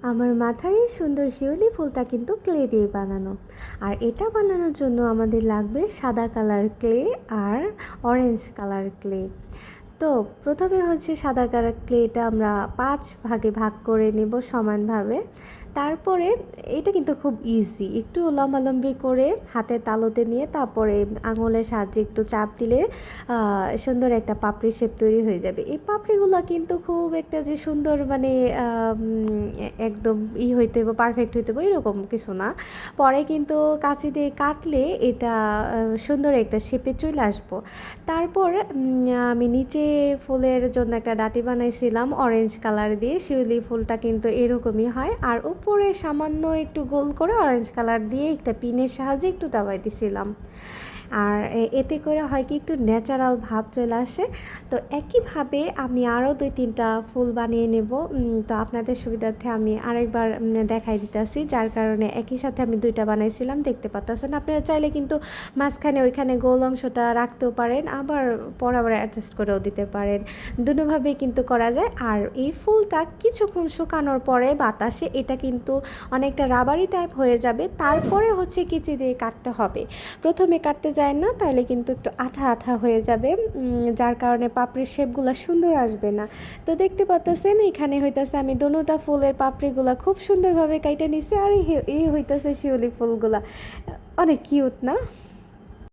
আমার মাথার এই সুন্দর শিউলি ফুলটা কিন্তু ক্লে দিয়ে বানানো। আর এটা বানানোর জন্য আমাদের লাগবে সাদা কালার ক্লে আর অরেঞ্জ কালার ক্লে। তো প্রথমে হচ্ছে সাদা কালার ক্লেটা আমরা 5 ভাগে ভাগ করে নেব সমানভাবে। তারপরে এটা কিন্তু খুব ইজি, একটু লম্বালম্বি করে হাতের তালুতে নিয়ে তারপরে আঙুলের সাহায্যে একটু চাপ দিলে সুন্দর একটা পাপড়ি শেপ তৈরি হয়ে যাবে। এই পাপড়িগুলো কিন্তু খুব একটা যে সুন্দর মানে একদম হইতে হবে, পারফেক্ট হইতে হবে এরকম কিছু না। পরে কিন্তু কাঁচি দিয়ে কাটলে এটা সুন্দর একটা শেপে চলে আসবো। তারপর আমি নিচে ফুলের জন্য একটা ডাটি বানাইছিলাম অরেঞ্জ কালার দিয়ে। শিউলি ফুলটা কিন্তু এরকমই হয়। আর উপরে সামান্য একটু গোল করে অরেঞ্জ কালার দিয়ে একটা পিনের সাহায্যে একটু দাবাই দিছিলাম। আর এতে করে হয় কি একটু ন্যাচারাল ভাব চলে আসে। তো একইভাবে আমি আরও 2-3টা ফুল বানিয়ে নেব। তো আপনাদের সুবিধার্থে আমি আরেকবার দেখাই দিতেছি, যার কারণে একই সাথে আমি 2টা বানাইছিলাম, দেখতে পাচ্ছেন। আপনারা চাইলে কিন্তু মাঝখানে ওইখানে গোল অংশটা রাখতেও পারেন, আবার আবার অ্যাডজাস্ট করেও দিতে পারেন। দুটোভাবেই কিন্তু করা যায়। আর এই ফুলটা কিছুক্ষণ শুকানোর পরে বাতাসে এটা কিন্তু অনেকটা রাবারি টাইপ হয়ে যাবে। তারপরে হচ্ছে কেচি দিয়ে কাটতে হবে। প্রথমে কাটতে যায় না, তাহলে কিন্তু একটু আঠা আঠা হয়ে যাবে, যার কারণে পাপড়ির শেপগুলো সুন্দর আসবে না। তো দেখতে পাচ্ছেন এখানে হইতাছে আমি দোনোটা ফুলের পাপড়িগুলা খুব সুন্দরভাবে কাইটে নিছি। আর এই হইতাছে শিউলি ফুলগুলা, অনেক কিউট না?